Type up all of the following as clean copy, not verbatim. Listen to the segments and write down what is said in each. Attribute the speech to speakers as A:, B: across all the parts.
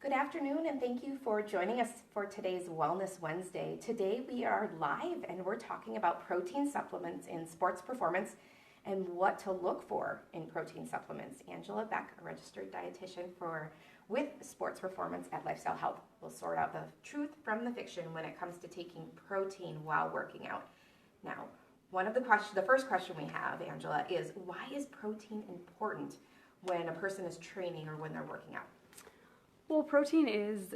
A: Good afternoon, and thank you for joining us for today's Wellness Wednesday. Today we are live and we're talking about protein supplements in sports performance and what to look for in protein supplements. Angela Beck, a registered dietitian with sports performance at Lifestyle Health, will sort out the truth from the fiction when it comes to taking protein while working out. Now, the first question we have, Angela, is why is protein important when a person is training or when they're working out?
B: Well, protein is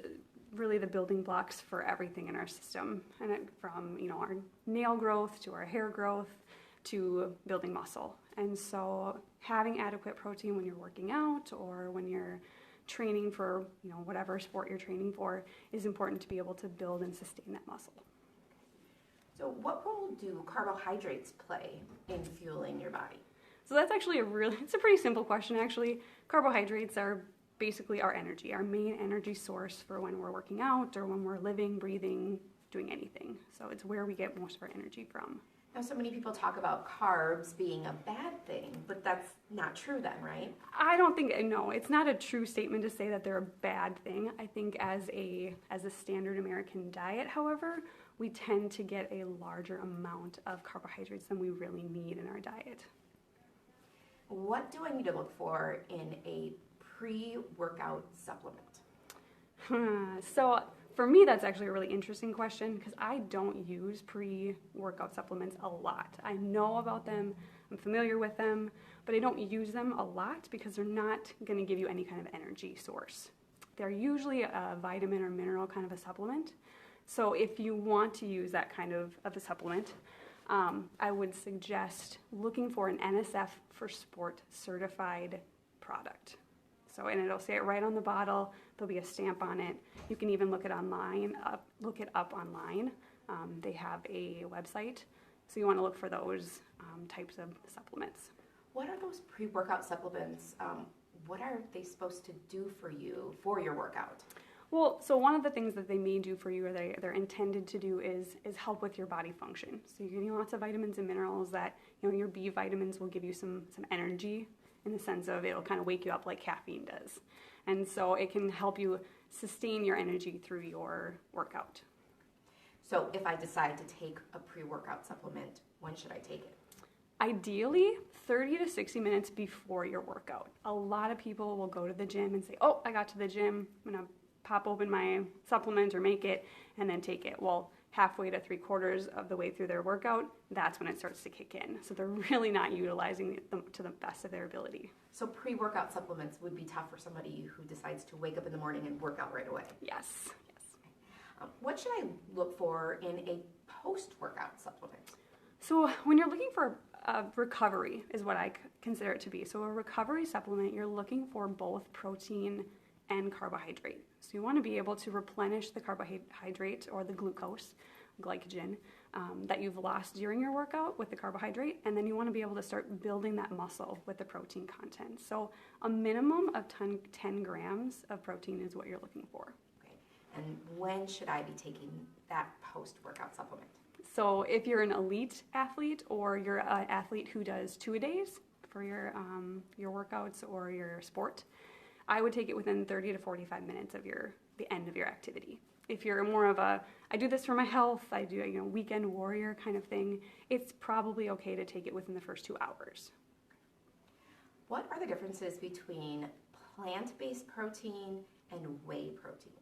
B: really the building blocks for everything in our system, and from our nail growth to our hair growth to building muscle. And so having adequate protein when you're working out or when you're training for whatever sport you're training for is important to be able to build and sustain that muscle.
A: So what role do carbohydrates play in fueling your body?
B: So that's actually it's a pretty simple question actually. Carbohydrates are basically our energy, our main energy source for when we're working out or when we're living, breathing, doing anything. So it's where we get most of our energy from.
A: Now, so many people talk about carbs being a bad thing, but that's not true then, right?
B: No, it's not a true statement to say that they're a bad thing. I think as a standard American diet, however, we tend to get a larger amount of carbohydrates than we really need in our diet.
A: What do I need to look for in a pre-workout supplement?
B: So for me, that's actually a really interesting question because I don't use pre-workout supplements a lot. I know about them, I'm familiar with them, but I don't use them a lot because they're not going to give you any kind of energy source. They're usually a vitamin or mineral kind of a supplement. So if you want to use that kind of a supplement, I would suggest looking for an NSF for Sport certified product. So, and it'll say it right on the bottle. There'll be a stamp on it. You can even look it up online. They have a website, so you want to look for those types of supplements.
A: What are those pre-workout supplements? What are they supposed to do for you for your workout?
B: Well, so one of the things that they may do for you, or they're intended to do, is help with your body function. So you're getting lots of vitamins and minerals that, your B vitamins will give you some energy in the sense of it'll kind of wake you up like caffeine does. And so it can help you sustain your energy through your workout.
A: So if I decide to take a pre-workout supplement, when should I take it?
B: Ideally, 30 to 60 minutes before your workout. A lot of people will go to the gym and say, oh, I got to the gym, I'm going to pop open my supplement or make it, and then take it. Well, halfway to 3/4 of the way through their workout, that's when it starts to kick in. So they're really not utilizing them to the best of their ability.
A: So pre-workout supplements would be tough for somebody who decides to wake up in the morning and work out right away.
B: Yes.
A: What should I look for in a post-workout supplement?
B: So when you're looking for a recovery is what I consider it to be. So a recovery supplement, you're looking for both protein and carbohydrate. So you want to be able to replenish the carbohydrate or the glycogen that you've lost during your workout with the carbohydrate, and then you want to be able to start building that muscle with the protein content. So a minimum of 10 grams of protein is what you're looking for.
A: Okay. And when should I be taking that post-workout supplement?
B: So if you're an elite athlete or you're an athlete who does 2-a-days for your workouts or your sport, I would take it within 30 to 45 minutes of the end of your activity. If you're more of I do this for my health, I do a weekend warrior kind of thing, it's probably okay to take it within the first 2 hours.
A: What are the differences between plant-based protein and whey protein?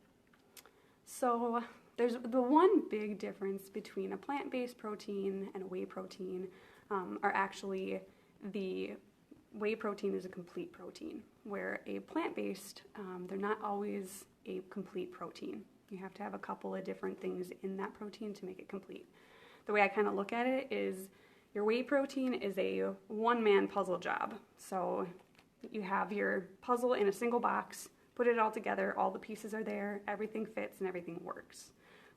B: So there's the one big difference between a plant-based protein and a whey protein are actually the whey protein is a complete protein, where a plant-based, they're not always a complete protein. You have to have a couple of different things in that protein to make it complete. The way I kind of look at it is your whey protein is a one-man puzzle job. So you have your puzzle in a single box, put it all together, all the pieces are there, everything fits and everything works.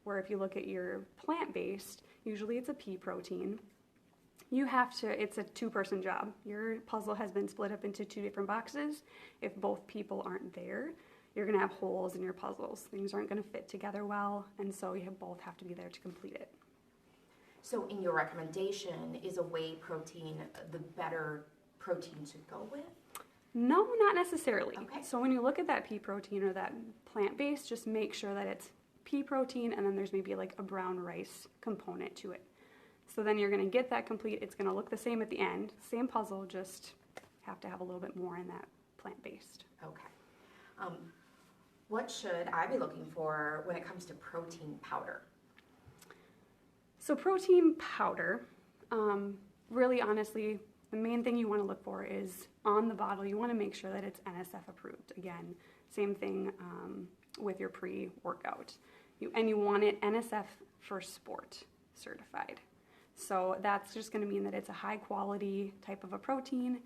B: Where if you look at your plant-based, usually it's a pea protein. It's a 2-person job. Your puzzle has been split up into 2 different boxes. If both people aren't there, you're going to have holes in your puzzles. Things aren't going to fit together well, and so you both have to be there to complete it.
A: So in your recommendation, is a whey protein the better protein to go with?
B: No, not necessarily.
A: Okay.
B: So when you look at that pea protein or that plant-based, just make sure that it's pea protein and then there's maybe like a brown rice component to it. So then you're going to get that complete. It's going to look the same at the end. Same puzzle, just have to have a little bit more in that plant-based.
A: Okay. What should I be looking for when it comes to protein powder?
B: So protein powder, really honestly, the main thing you want to look for is on the bottle, you want to make sure that it's NSF approved. Again, same thing with your pre-workout. And you want it NSF for sport certified. So that's just going to mean that it's a high quality type of a protein.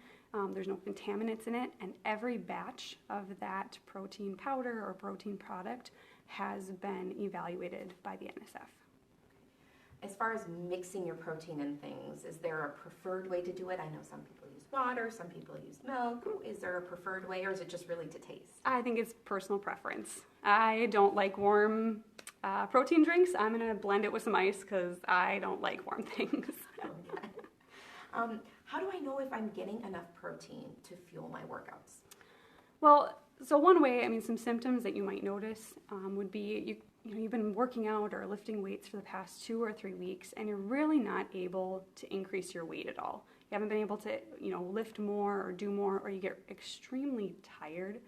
B: There's no contaminants in it, and every batch of that protein powder or protein product has been evaluated by the NSF.
A: As far as mixing your protein and things, is there a preferred way to do it? I know some people use water, some people use milk. Is there a preferred way, or is it just really to taste?
B: I think it's personal preference. I don't like warm protein drinks. I'm going to blend it with some ice because I don't like warm things.
A: Okay. How do I know if I'm getting enough protein to fuel my workouts?
B: Well, so one way, some symptoms that you might notice would be you've been working out or lifting weights for the past 2 or 3 weeks and you're really not able to increase your weight at all. You haven't been able to, lift more or do more, or you get extremely tired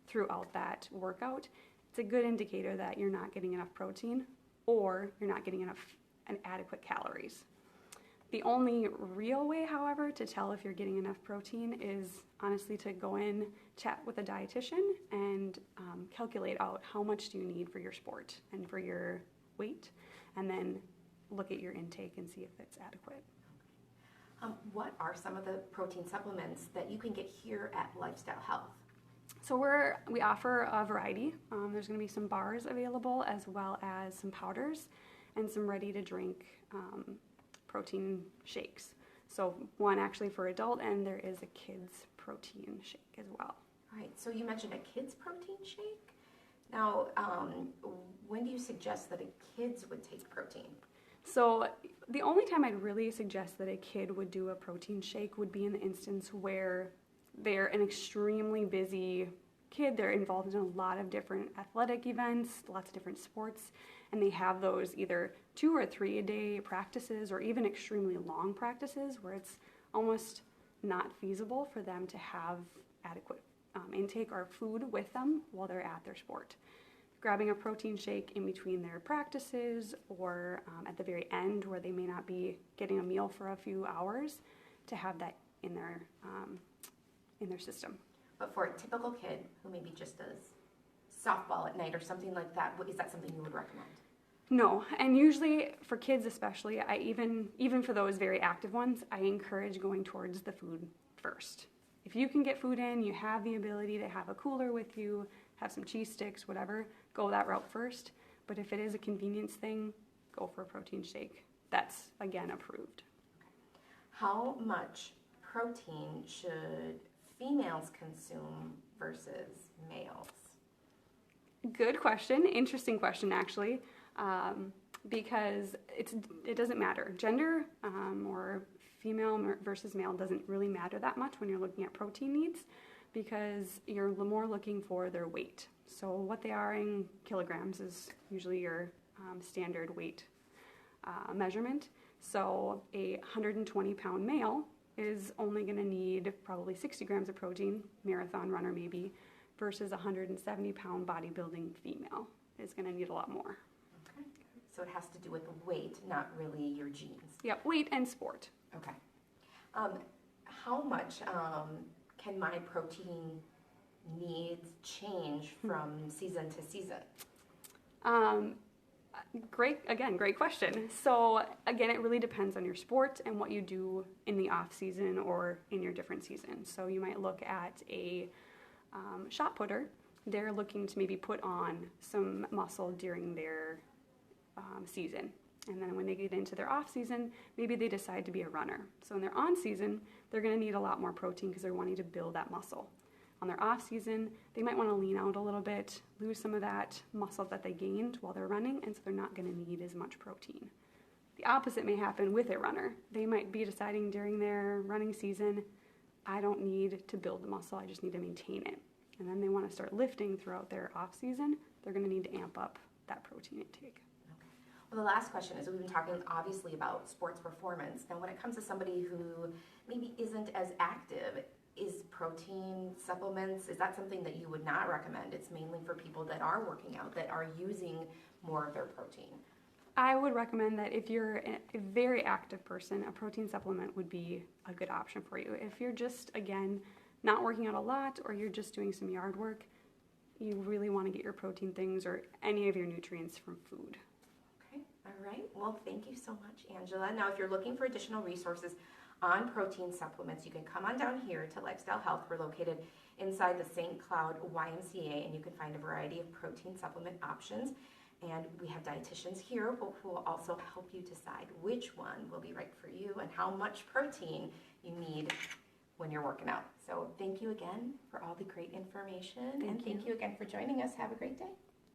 B: throughout that workout. It's a good indicator that you're not getting enough protein or you're not getting enough adequate calories. The only real way, however, to tell if you're getting enough protein is honestly to go in, chat with a dietitian, and calculate out how much do you need for your sport and for your weight, and then look at your intake and see if it's adequate.
A: What are some of the protein supplements that you can get here at Lifestyle Health?
B: So we offer a variety. There's going to be some bars available as well as some powders and some ready-to-drink protein shakes. So one actually for adult, and there is a kids protein shake as well.
A: All right, so you mentioned a kids protein shake. Now, when do you suggest that a kids would take protein?
B: So the only time I'd really suggest that a kid would do a protein shake would be in the instance where they're an extremely busy kid. They're involved in a lot of different athletic events, lots of different sports, and they have those either 2 or 3 a day practices or even extremely long practices where it's almost not feasible for them to have adequate intake or food with them while they're at their sport. Grabbing a protein shake in between their practices or at the very end where they may not be getting a meal for a few hours to have that in their system.
A: But for a typical kid who maybe just does softball at night or something like that, is that something you would recommend?
B: No, and usually for kids especially, I even for those very active ones, I encourage going towards the food first. If you can get food in, you have the ability to have a cooler with you, have some cheese sticks, whatever, go that route first. But if it is a convenience thing, go for a protein shake. That's, again, approved.
A: How much protein should females consume versus males?
B: Good question. Interesting question, actually, because it doesn't matter. Gender or female versus male doesn't really matter that much when you're looking at protein needs because you're more looking for their weight. So what they are in kilograms is usually your standard weight measurement. So a 120-pound male is only going to need probably 60 grams of protein, marathon runner maybe, versus a 170-pound bodybuilding female is going to need a lot more.
A: Okay. So it has to do with the weight, not really your genes.
B: Yep, weight and sport.
A: Okay. How much can my protein needs change from season to season? Great question. So again, it really depends on your sport and what you do in the off season or in your different seasons. So you might look at a shot putter. They're looking to maybe put on some muscle during their season. And then when they get into their off season, maybe they decide to be a runner. So in their on season, they're going to need a lot more protein because they're wanting to build that muscle. On their off season, they might want to lean out a little bit, lose some of that muscle that they gained while they're running, and so they're not going to need as much protein. The opposite may happen with a runner. They might be deciding during their running season,
B: I don't need to build the muscle, I just need to maintain it. And then they want to start lifting throughout their off season, they're going to need to amp up that protein intake.
A: Okay. Well, the last question is, we've been talking obviously about sports performance. Now, when it comes to somebody who maybe isn't as active, is protein supplements, is that something that you would not recommend? It's mainly for people that are working out, that are using more of their protein.
B: I would recommend that if you're a very active person, a protein supplement would be a good option for you. If you're just, again, not working out a lot, or you're just doing some yard work, you really want to get your protein things or any of your nutrients from food.
A: Okay, all right. Well, thank you so much, Angela. Now, if you're looking for additional resources on protein supplements, you can come on down here to Lifestyle Health. We're located inside the St. Cloud YMCA, and you can find a variety of protein supplement options. And we have dietitians here who will also help you decide which one will be right for you and how much protein you need when you're working out. So thank you again for all the great information. Thank you again for joining us. Have a great day.